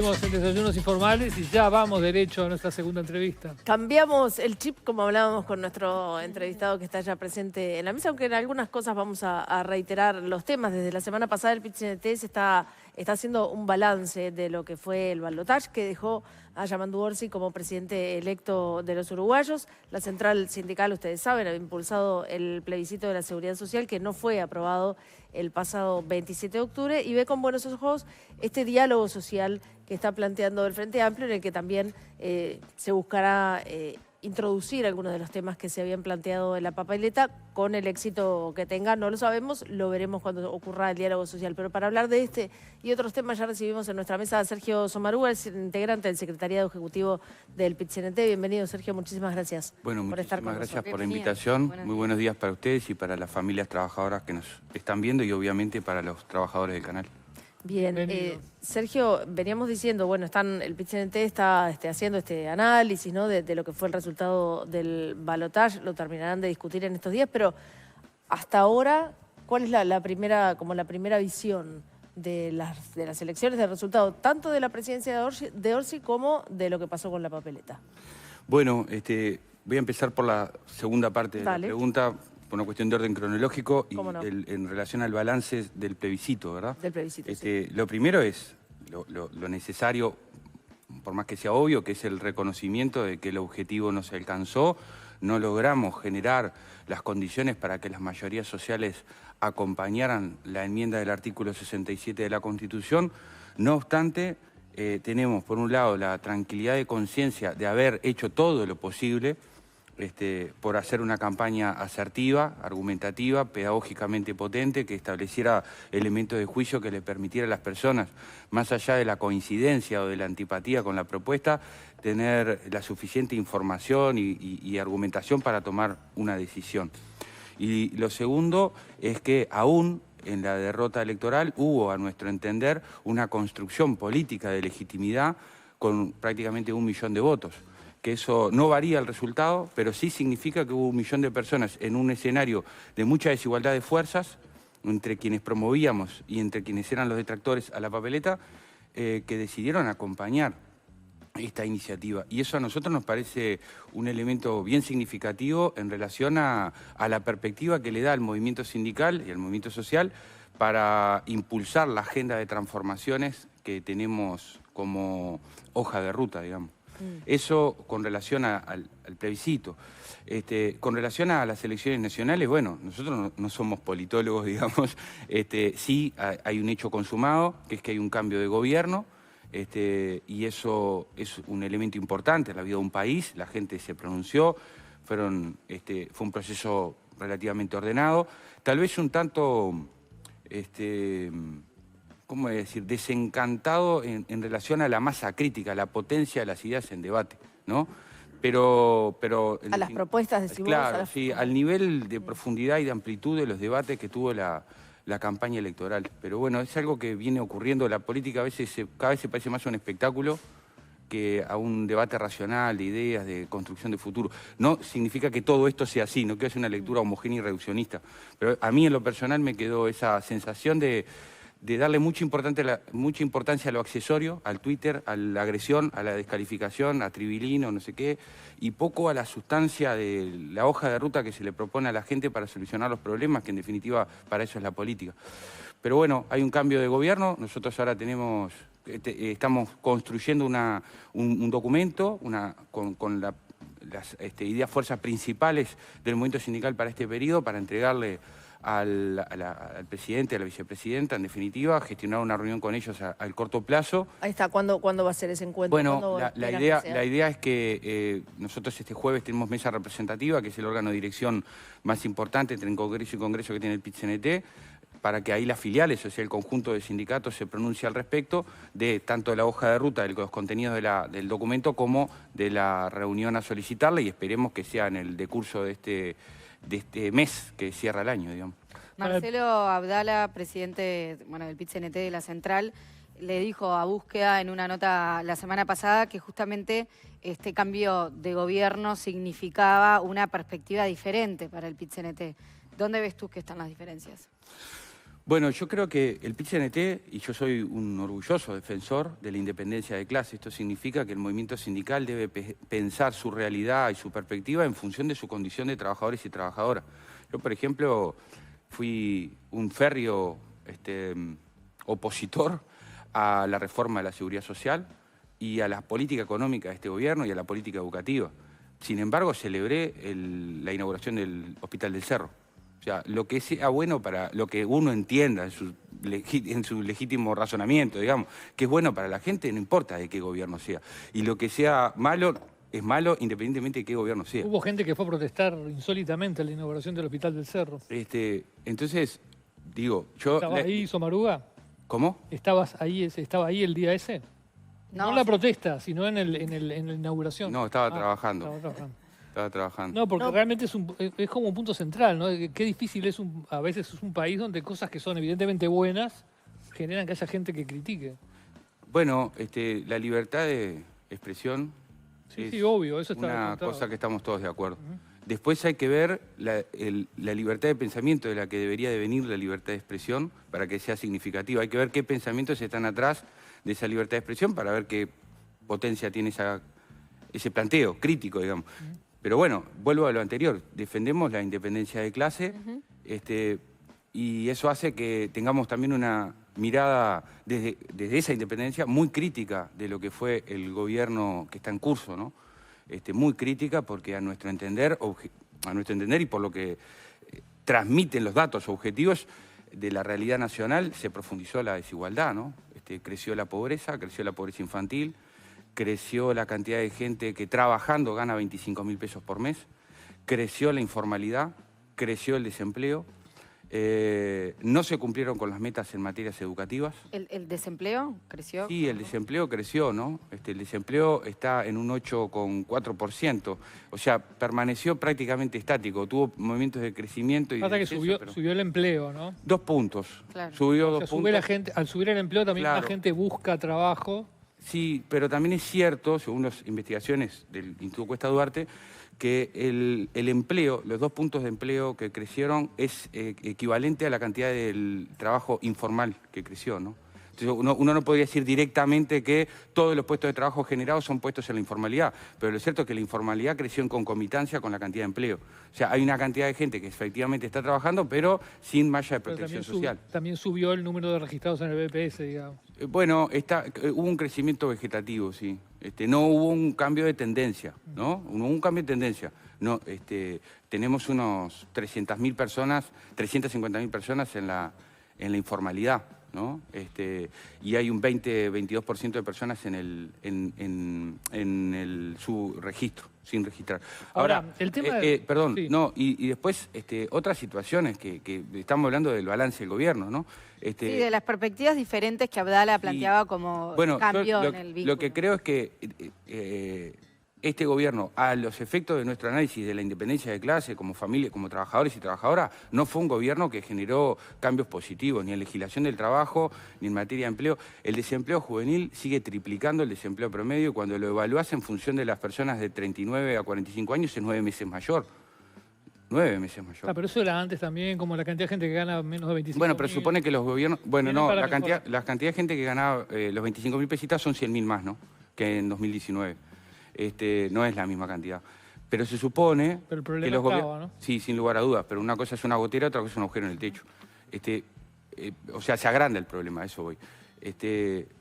En Desayunos Informales y ya vamos derecho a nuestra segunda entrevista. Cambiamos el chip, como hablábamos con nuestro entrevistado que está ya presente en la mesa, aunque en algunas cosas vamos a reiterar los temas. Desde la semana pasada el PIT-CNT se está haciendo un balance de lo que fue el balotaje que dejó a Yamandu Orsi como presidente electo de los uruguayos. La central sindical, ustedes saben, ha impulsado el plebiscito de la seguridad social que no fue aprobado el pasado 27 de octubre y ve con buenos ojos este diálogo social que está planteando el Frente Amplio, en el que también se buscará introducir algunos de los temas que se habían planteado en la papeleta. Con el éxito que tenga, no lo sabemos, lo veremos cuando ocurra el diálogo social. Pero para hablar de este y otros temas ya recibimos en nuestra mesa a Sergio Somarúa, el integrante del Secretariado Ejecutivo del PIT-CNT. Bienvenido, Sergio, muchísimas gracias por estar con nosotros. Gracias por la invitación. Muy buenos días para ustedes y para las familias trabajadoras que nos están viendo y obviamente para los trabajadores del canal. Bien, Sergio, veníamos diciendo, bueno, el PIT-CNT está haciendo este análisis, ¿no?, de lo que fue el resultado del balotaje, lo terminarán de discutir en estos días, pero hasta ahora, ¿cuál es la primera visión de las elecciones, del resultado, tanto de la presidencia de Orsi como de lo que pasó con la papeleta? Bueno, voy a empezar por la segunda parte de la pregunta, por una cuestión de orden cronológico y no, en relación al balance del plebiscito, ¿verdad? Del plebiscito, sí. Lo primero es lo necesario, por más que sea obvio, que es el reconocimiento de que el objetivo no se alcanzó, no logramos generar las condiciones para que las mayorías sociales acompañaran la enmienda del artículo 67 de la Constitución. No obstante, tenemos por un lado la tranquilidad de conciencia de haber hecho todo lo posible por hacer una campaña asertiva, argumentativa, pedagógicamente potente, que estableciera elementos de juicio que le permitiera a las personas, más allá de la coincidencia o de la antipatía con la propuesta, tener la suficiente información y argumentación para tomar una decisión. Y lo segundo es que aún en la derrota electoral hubo, a nuestro entender, una construcción política de legitimidad con prácticamente 1 millón de votos. Que eso no varía el resultado, pero sí significa que hubo 1 millón de personas en un escenario de mucha desigualdad de fuerzas entre quienes promovíamos y entre quienes eran los detractores a la papeleta, que decidieron acompañar esta iniciativa. Y eso a nosotros nos parece un elemento bien significativo en relación a la perspectiva que le da al movimiento sindical y al movimiento social para impulsar la agenda de transformaciones que tenemos como hoja de ruta, digamos. Eso con relación al plebiscito. Con relación a las elecciones nacionales, bueno, nosotros no somos politólogos, digamos. Sí hay un hecho consumado, que es que hay un cambio de gobierno, y eso es un elemento importante en la vida de un país. La gente se pronunció, fue un proceso relativamente ordenado, tal vez un tanto... ¿cómo decir?, desencantado en relación a la masa crítica, a la potencia de las ideas en debate, ¿no? Pero a las propuestas, decimos. Claro, sí, al nivel de profundidad y de amplitud de los debates que tuvo la campaña electoral. Pero bueno, es algo que viene ocurriendo. La política cada vez se parece más a un espectáculo que a un debate racional de ideas, de construcción de futuro. No significa que todo esto sea así, no quiero hacer una lectura homogénea y reduccionista. Pero a mí en lo personal me quedó esa sensación de darle mucha importancia a lo accesorio, al Twitter, a la agresión, a la descalificación, a Tribilino, no sé qué, y poco a la sustancia de la hoja de ruta que se le propone a la gente para solucionar los problemas, que en definitiva para eso es la política. Pero bueno, hay un cambio de gobierno, nosotros ahora estamos construyendo un documento con las ideas, fuerzas principales del movimiento sindical para este periodo, para entregarle al presidente, a la vicepresidenta, en definitiva, gestionar una reunión con ellos al corto plazo. Ahí está, ¿cuándo va a ser ese encuentro? Bueno, la idea es que nosotros este jueves tenemos mesa representativa, que es el órgano de dirección más importante entre Congreso y Congreso que tiene el PIT-CNT, para que ahí las filiales, o sea, el conjunto de sindicatos se pronuncie al respecto de tanto la hoja de ruta, de los contenidos del documento, como de la reunión a solicitarla, y esperemos que sea en el decurso de este mes que cierra el año, digamos. Marcelo Abdala, presidente del PIT-CNT de la Central, le dijo a Búsqueda en una nota la semana pasada que justamente este cambio de gobierno significaba una perspectiva diferente para el PIT-CNT. ¿Dónde ves tú que están las diferencias? Bueno, yo creo que el PIT-CNT, y yo soy un orgulloso defensor de la independencia de clase, esto significa que el movimiento sindical debe pensar su realidad y su perspectiva en función de su condición de trabajadores y trabajadoras. Yo, por ejemplo, fui un férreo opositor a la reforma de la seguridad social y a la política económica de este gobierno y a la política educativa. Sin embargo, celebré la inauguración del Hospital del Cerro. O sea, lo que sea bueno para lo que uno entienda en su legítimo razonamiento, digamos, que es bueno para la gente, no importa de qué gobierno sea. Y lo que sea malo, es malo independientemente de qué gobierno sea. Hubo gente que fue a protestar insólitamente a la inauguración del Hospital del Cerro. Entonces, digo, yo... ¿Estabas ahí, Somaruga? ¿Cómo? ¿Estaba ahí el día ese? No en la sí. protesta, sino en la inauguración. No, estaba trabajando. Estaba trabajando. Estaba trabajando. No, porque realmente es como un punto central, ¿no? Qué difícil es a veces es un país donde cosas que son evidentemente buenas generan que haya gente que critique. Bueno, la libertad de expresión Sí, obvio, eso está una contado. cosa que estamos todos de acuerdo. Después hay que ver la libertad de pensamiento de la que debería de venir la libertad de expresión para que sea significativa. Hay que ver qué pensamientos están atrás de esa libertad de expresión para ver qué potencia tiene ese planteo crítico, digamos. Pero bueno, vuelvo a lo anterior. Defendemos la independencia de clase y eso hace que tengamos también una mirada desde esa independencia muy crítica de lo que fue el gobierno que está en curso, ¿no? Muy crítica porque a nuestro entender y por lo que transmiten los datos objetivos de la realidad nacional, se profundizó la desigualdad, ¿no? Creció la pobreza infantil, creció la cantidad de gente que trabajando gana 25.000 pesos por mes, creció la informalidad, creció el desempleo, no se cumplieron con las metas en materias educativas. ¿El desempleo creció? Sí, el desempleo creció, ¿no? El desempleo está en un 8,4%, o sea, permaneció prácticamente estático, tuvo movimientos de crecimiento y Pasa de que descenso, subió el empleo, ¿no? 2 puntos, Claro. subió O sea, 2 puntos. al subir el empleo también Claro. la gente busca trabajo. Sí, pero también es cierto, según las investigaciones del Instituto Cuesta Duarte, que el empleo, los 2 puntos de empleo que crecieron es equivalente a la cantidad del trabajo informal que creció, ¿no? Entonces uno no podría decir directamente que todos los puestos de trabajo generados son puestos en la informalidad, pero lo cierto es que la informalidad creció en concomitancia con la cantidad de empleo. O sea, hay una cantidad de gente que efectivamente está trabajando, pero sin malla de Pero protección social. también subió el número de registrados en el BPS, digamos. Bueno, hubo un crecimiento vegetativo, sí. No hubo un cambio de tendencia, ¿no? No hubo un cambio de tendencia. No, tenemos unos 300.000 personas, 350.000 personas en la informalidad, ¿no? Y hay un 22% de personas en su registro, sin registrar. Ahora, el tema perdón, sí. no, y después otras situaciones que estamos hablando del balance del gobierno, ¿no? Sí, de las perspectivas diferentes que Abdala planteaba como cambio yo en el vínculo. lo que creo es que este gobierno, a los efectos de nuestro análisis de la independencia de clase, como familia, como trabajadores y trabajadoras, no fue un gobierno que generó cambios positivos, ni en legislación del trabajo, ni en materia de empleo. El desempleo juvenil sigue triplicando el desempleo promedio. Cuando lo evaluás en función de las personas de 39 a 45 años, es 9 meses mayor. 9 meses mayor. Pero eso era antes también, como la cantidad de gente que gana menos de 25.000. Bueno, pero supone que los gobiernos... Bueno, Vienen no, para la mejorar. cantidad de gente que ganaba los 25.000 pesitas son 100.000 más, ¿no? Que en 2019. No es la misma cantidad. Pero se supone Pero el problema que los estaba, gobiernos... ¿no? Sí, sin lugar a dudas, pero una cosa es una gotera, otra cosa es un agujero en el techo. O sea, se agranda el problema, a eso voy.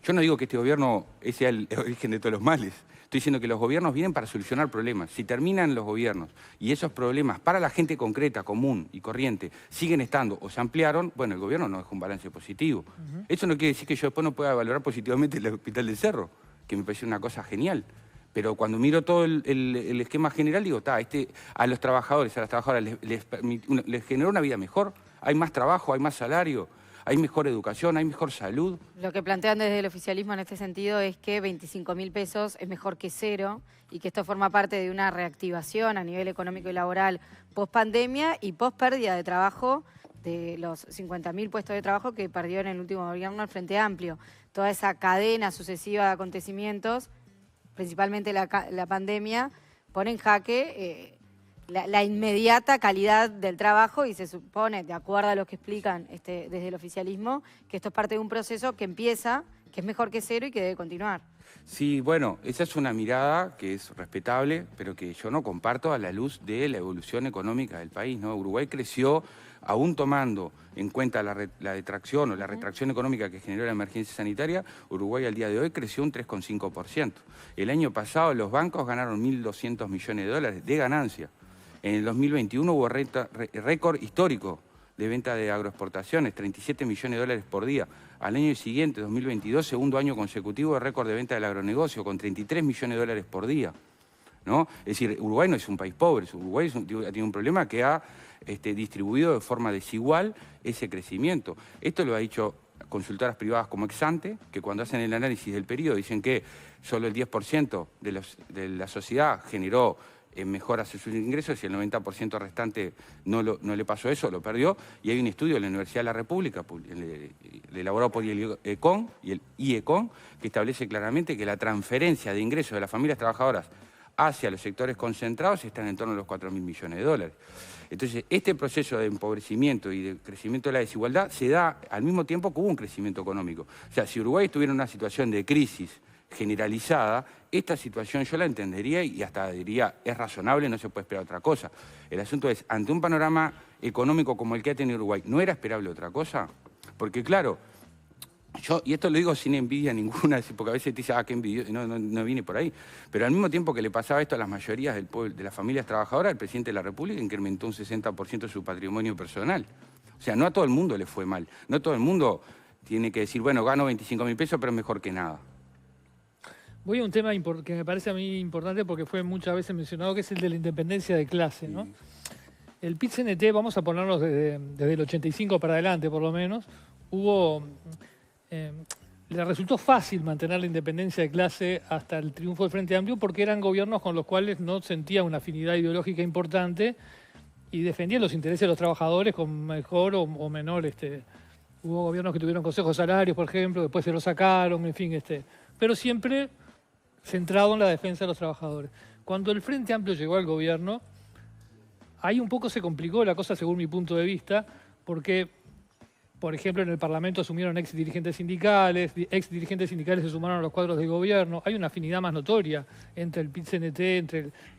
Yo no digo que este gobierno sea el origen de todos los males. Estoy diciendo que los gobiernos vienen para solucionar problemas. Si terminan los gobiernos y esos problemas para la gente concreta, común y corriente siguen estando o se ampliaron, bueno, el gobierno no deja un balance positivo. Eso no quiere decir que yo después no pueda valorar positivamente el Hospital del Cerro, que me parece una cosa genial. Pero cuando miro todo el esquema general, digo, a los trabajadores, a las trabajadoras les generó una vida mejor, hay más trabajo, hay más salario, hay mejor educación, hay mejor salud. Lo que plantean desde el oficialismo en este sentido es que 25.000 pesos es mejor que cero y que esto forma parte de una reactivación a nivel económico y laboral post pandemia y post pérdida de trabajo de los 50.000 puestos de trabajo que perdió en el último gobierno el Frente Amplio. Toda esa cadena sucesiva de acontecimientos, principalmente la pandemia, pone en jaque la inmediata calidad del trabajo y se supone, de acuerdo a lo que explican desde el oficialismo, que esto es parte de un proceso que empieza, que es mejor que cero y que debe continuar. Sí, bueno, esa es una mirada que es respetable, pero que yo no comparto a la luz de la evolución económica del país, ¿no? Uruguay creció, aún tomando en cuenta la detracción o la retracción económica que generó la emergencia sanitaria, Uruguay al día de hoy creció un 3,5%. El año pasado los bancos ganaron 1.200 millones de dólares de ganancia. En el 2021 hubo récord histórico de venta de agroexportaciones, 37 millones de dólares por día. Al año siguiente, 2022, segundo año consecutivo de récord de venta del agronegocio, con 33 millones de dólares por día, ¿no? Es decir, Uruguay no es un país pobre, Uruguay tiene un problema que ha distribuido de forma desigual ese crecimiento. Esto lo ha dicho consultoras privadas como Exante, que cuando hacen el análisis del periodo dicen que solo el 10% de la sociedad generó mejoras en sus ingresos y el 90% restante no le pasó eso, lo perdió. Y hay un estudio de la Universidad de la República, elaborado por el IECON, que establece claramente que la transferencia de ingresos de las familias trabajadoras hacia los sectores concentrados están en torno a los 4.000 millones de dólares. Entonces, este proceso de empobrecimiento y de crecimiento de la desigualdad se da al mismo tiempo que hubo un crecimiento económico. O sea, si Uruguay estuviera en una situación de crisis generalizada, esta situación yo la entendería y hasta diría, es razonable, no se puede esperar otra cosa. El asunto es, ante un panorama económico como el que ha tenido Uruguay, ¿no era esperable otra cosa? Porque claro, yo, y esto lo digo sin envidia ninguna, porque a veces te dice, qué envidioso, no viene por ahí. Pero al mismo tiempo que le pasaba esto a las mayorías del pueblo, de las familias trabajadoras, el presidente de la República incrementó un 60% de su patrimonio personal. O sea, no a todo el mundo le fue mal. No todo el mundo tiene que decir, bueno, gano 25.000 pesos, pero es mejor que nada. Voy a un tema que me parece a mí importante porque fue muchas veces mencionado, que es el de la independencia de clase, ¿no? Sí. El PIT-CNT, vamos a ponernos desde el 85 para adelante por lo menos, le resultó fácil mantener la independencia de clase hasta el triunfo del Frente Amplio porque eran gobiernos con los cuales no sentía una afinidad ideológica importante y defendían los intereses de los trabajadores con mejor o menor. Hubo gobiernos que tuvieron consejos salarios, por ejemplo, después se los sacaron, en fin, pero siempre centrado en la defensa de los trabajadores. Cuando el Frente Amplio llegó al gobierno, ahí un poco se complicó la cosa según mi punto de vista, porque, por ejemplo, en el Parlamento asumieron ex dirigentes sindicales se sumaron a los cuadros de gobierno, hay una afinidad más notoria entre el PIT-CNT,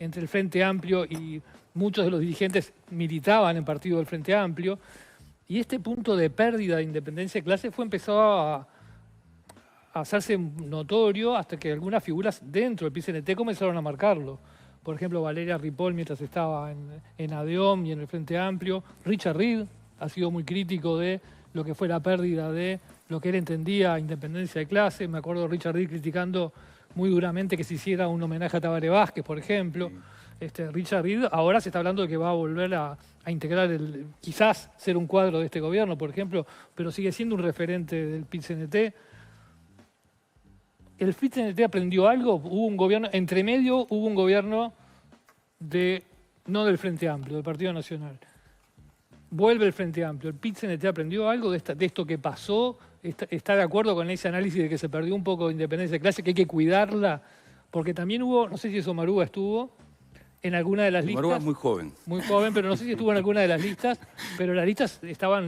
entre el Frente Amplio, y muchos de los dirigentes militaban en partido del Frente Amplio, y este punto de pérdida de independencia de clase empezó a hacerse notorio hasta que algunas figuras dentro del PIT-CNT comenzaron a marcarlo. Por ejemplo, Valeria Ripoll, mientras estaba en ADEOM y en el Frente Amplio. Richard Reed ha sido muy crítico de lo que fue la pérdida de lo que él entendía independencia de clase. Me acuerdo de Richard Reed criticando muy duramente que se hiciera un homenaje a Tabaré Vázquez, por ejemplo. Richard Reed ahora se está hablando de que va a volver a integrar, quizás ser un cuadro de este gobierno, por ejemplo, pero sigue siendo un referente del PIT-CNT. ¿El PIT-CNT aprendió algo? Hubo un gobierno, entre medio hubo un gobierno no del Frente Amplio, del Partido Nacional. Vuelve el Frente Amplio. ¿El PIT-CNT aprendió algo de esto que pasó? ¿Está de acuerdo con ese análisis de que se perdió un poco de independencia de clase, que hay que cuidarla? Porque también hubo, no sé si Somarúa estuvo en alguna de las listas. Somarúa es muy joven. Muy joven, pero no sé si estuvo en alguna de las listas. Pero las listas estaban,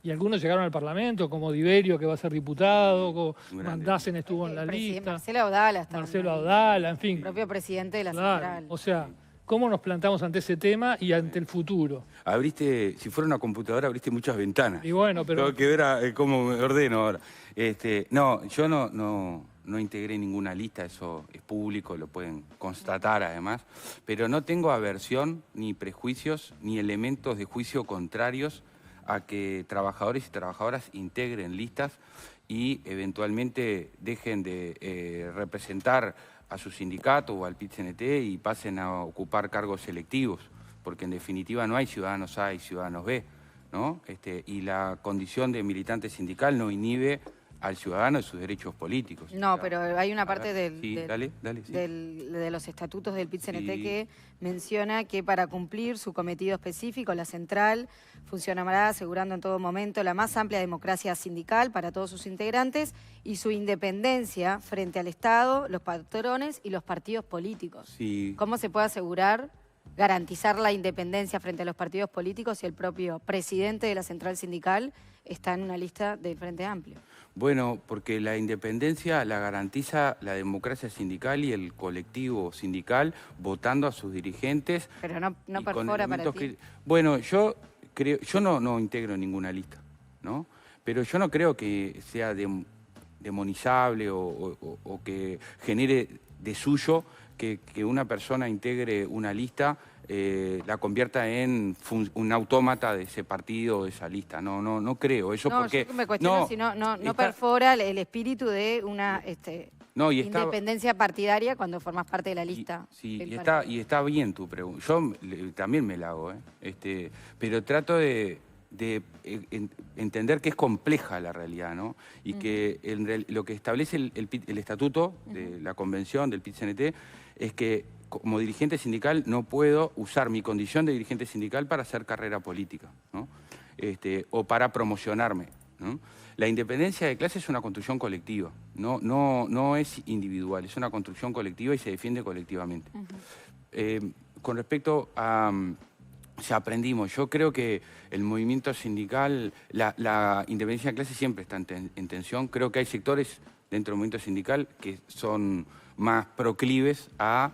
y algunos llegaron al Parlamento, como Diverio, que va a ser diputado, como Mandasen estuvo en la lista. Marcelo Audala está. Marcelo Audala, en fin. El propio presidente de la Claro, Central. o sea, ¿cómo nos plantamos ante ese tema y ante el futuro? Si fuera una computadora, abriste muchas ventanas. Y bueno, pero... Tengo que ver cómo me ordeno ahora. No, yo no integré ninguna lista, eso es público, lo pueden constatar además, pero no tengo aversión, ni prejuicios, ni elementos de juicio contrarios a que trabajadores y trabajadoras integren listas y eventualmente dejen de representar a su sindicato o al PIT-CNT y pasen a ocupar cargos selectivos, porque en definitiva no hay ciudadanos A y ciudadanos B, ¿no? Y la condición de militante sindical no inhibe al ciudadano de sus derechos políticos. No, pero hay una parte dale, sí. de los estatutos del PIT-CNT Sí. que menciona que para cumplir su cometido específico, la central funcionará asegurando en todo momento la más amplia democracia sindical para todos sus integrantes y su independencia frente al Estado, los patrones y los partidos políticos. Sí. ¿Cómo se puede asegurar garantizar la independencia frente a los partidos políticos y el propio presidente de la central sindical está en una lista del Frente Amplio? Bueno, porque la independencia la garantiza la democracia sindical y el colectivo sindical votando a sus dirigentes. Pero no y con perfora para elementos ti. Bueno, yo no integro ninguna lista, ¿no? Pero yo no creo que sea demonizable o que genere de suyo que una persona integre una lista, la convierta en un autómata de ese partido o de esa lista. No creo. Eso No, porque yo me cuestiono si no perfora el espíritu de una independencia partidaria cuando formas parte de la lista. Y está bien tu pregunta. Yo también me la hago, pero trato de entender que es compleja la realidad, ¿no? Y que lo que establece el estatuto de la convención del PIT-CNT es que como dirigente sindical no puedo usar mi condición de dirigente sindical para hacer carrera política, ¿no? O para promocionarme, ¿no? La independencia de clase es una construcción colectiva, no es individual, es una construcción colectiva y se defiende colectivamente. Con respecto a... Ya aprendimos. Yo creo que el movimiento sindical, la independencia de clase siempre está en tensión. Creo que hay sectores dentro del movimiento sindical que son más proclives a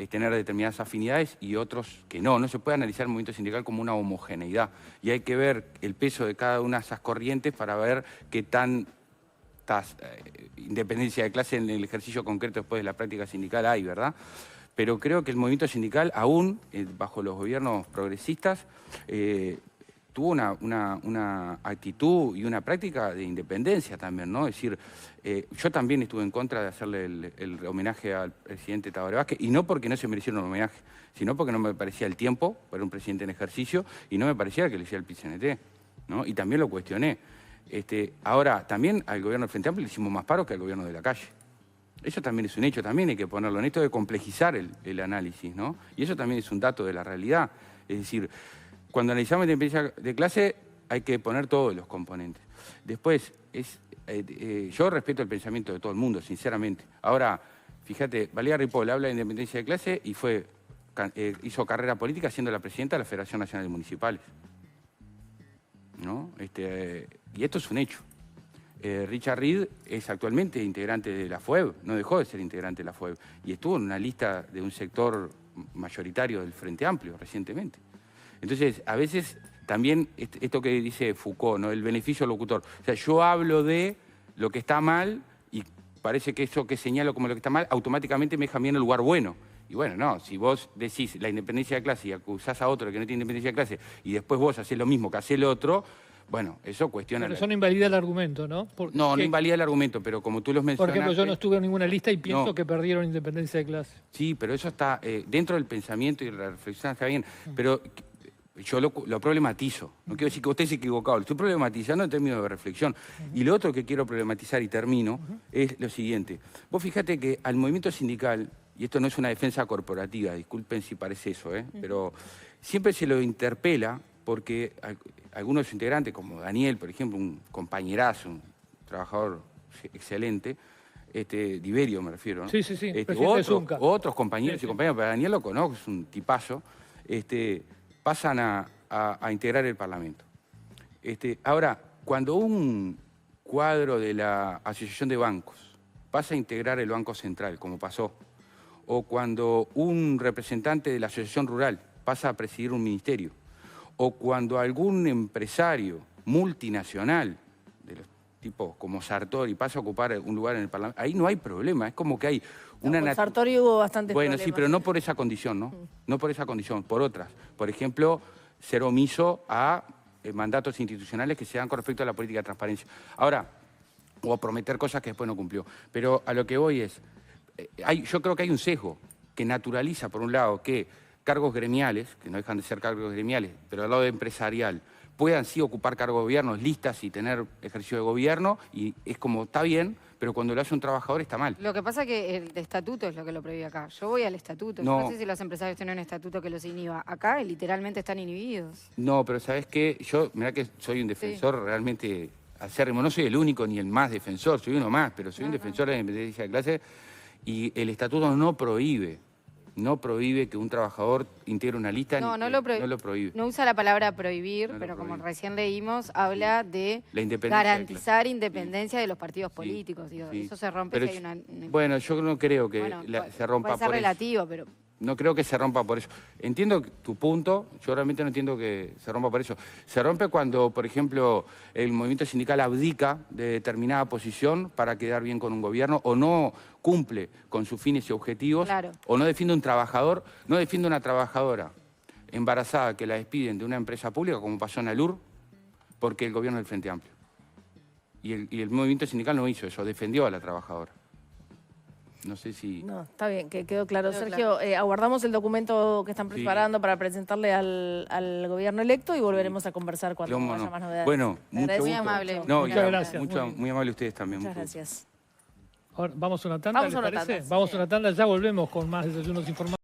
tener determinadas afinidades y otros que no. No se puede analizar el movimiento sindical como una homogeneidad. Y hay que ver el peso de cada una de esas corrientes para ver qué tanta independencia de clase en el ejercicio concreto después de la práctica sindical hay, ¿verdad? Pero creo que el movimiento sindical, aún bajo los gobiernos progresistas, tuvo una actitud y una práctica de independencia también, ¿no? Es decir, yo también estuve en contra de hacerle el homenaje al presidente Tabaré Vázquez, y no porque no se mereciera un homenaje, sino porque no me parecía el tiempo para un presidente en ejercicio y no me parecía que lo hiciera el PIT-CNT, ¿no? Y también lo cuestioné. Ahora, también al gobierno del Frente Amplio le hicimos más paros que al gobierno de la calle. Eso también es un hecho, también hay que ponerlo en esto de complejizar el análisis, ¿no? Y eso también es un dato de la realidad. Es decir, cuando analizamos la independencia de clase hay que poner todos los componentes. Después, yo respeto el pensamiento de todo el mundo, sinceramente. Ahora, fíjate, Valeria Ripoll habla de independencia de clase y hizo carrera política siendo la presidenta de la Federación Nacional de Municipales, ¿no? Y esto es un hecho. Richard Reed es actualmente integrante de la FUEB, no dejó de ser integrante de la FUEB, y estuvo en una lista de un sector mayoritario del Frente Amplio recientemente. Entonces, a veces también esto que dice Foucault, ¿no? El beneficio locutor. O sea, yo hablo de lo que está mal y parece que eso que señalo como lo que está mal automáticamente me deja bien en el lugar bueno. Y bueno, no, si vos decís la independencia de clase y acusás a otro de que no tiene independencia de clase y después vos hacés lo mismo que hace el otro... Bueno, eso cuestiona... Pero eso no invalida el argumento, ¿no? No invalida el argumento, pero como tú los mencionaste... Por ejemplo, yo no estuve en ninguna lista y pienso que perdieron independencia de clase. Sí, pero eso está dentro del pensamiento y la reflexión, está bien. Pero yo lo problematizo. No quiero decir que usted se equivocado, lo estoy problematizando en términos de reflexión. Y lo otro que quiero problematizar y termino es lo siguiente. Vos fíjate que al movimiento sindical, y esto no es una defensa corporativa, disculpen si parece eso, pero siempre se lo interpela porque algunos integrantes, como Daniel, por ejemplo, un compañerazo, un trabajador excelente, Diverio me refiero, ¿no? Sí, otros compañeros y compañeras, pero Daniel lo conozco, es un tipazo, pasan a integrar el Parlamento. Ahora, cuando un cuadro de la Asociación de Bancos pasa a integrar el Banco Central, como pasó, o cuando un representante de la Asociación Rural pasa a presidir un ministerio, o cuando algún empresario multinacional, de los tipos como Sartori, pasa a ocupar un lugar en el Parlamento, ahí no hay problema, es como que hay una... Con Sartori hubo bastantes problemas. Bueno, sí, pero no por esa condición, ¿no? No por esa condición, por otras. Por ejemplo, ser omiso a mandatos institucionales que se dan con respecto a la política de transparencia. Ahora, o a prometer cosas que después no cumplió. Pero a lo que voy es, yo creo que hay un sesgo que naturaliza, por un lado, que cargos gremiales, que no dejan de ser cargos gremiales, pero al lado de empresarial, puedan sí ocupar cargos de gobierno, listas y tener ejercicio de gobierno, y es como, está bien, pero cuando lo hace un trabajador está mal. Lo que pasa es que el estatuto es lo que lo prohíbe acá. Yo voy al estatuto. Yo no sé si los empresarios tienen un estatuto que los inhiba. Acá literalmente están inhibidos. No, pero ¿sabes qué? Yo, mirá que soy un defensor realmente acérrimo. No soy el único ni el más defensor, soy uno más, pero soy un defensor de la independencia de clase y el estatuto no prohíbe no prohíbe que un trabajador integre una lista, No, ni no que- lo prohíbe. no lo prohíbe. No usa la palabra prohibir, No lo pero como prohíbe. recién leímos, habla de La independencia de garantizar clase. independencia de los partidos Sí, políticos. Digo, sí. eso se rompe Pero si hay yo- una... Bueno, yo no creo que Bueno, se rompa puede ser por eso. relativo, pero... No creo que se rompa por eso. Entiendo tu punto, yo realmente no entiendo que se rompa por eso. Se rompe cuando, por ejemplo, el movimiento sindical abdica de determinada posición para quedar bien con un gobierno o no cumple con sus fines y objetivos, Claro. o no defiende un trabajador, no defiende una trabajadora embarazada que la despiden de una empresa pública, como pasó en Alur, porque el gobierno del Frente Amplio. Y el movimiento sindical no hizo eso, defendió a la trabajadora. No sé si... No, está bien, que quedó claro. Quedó Sergio, aguardamos el documento que están Sí. preparando para presentarle al gobierno electo y volveremos a conversar cuando Cómo haya no. más novedades. Bueno, Te mucho agradezco gusto. amable. No, Muchas gracias. Muy amable ustedes también. Muchas mucho gusto. gracias. Ahora, vamos a una tanda, Vamos ¿les a una parece? tanda, sí. Vamos a una tanda, ya volvemos con más desayunos informados.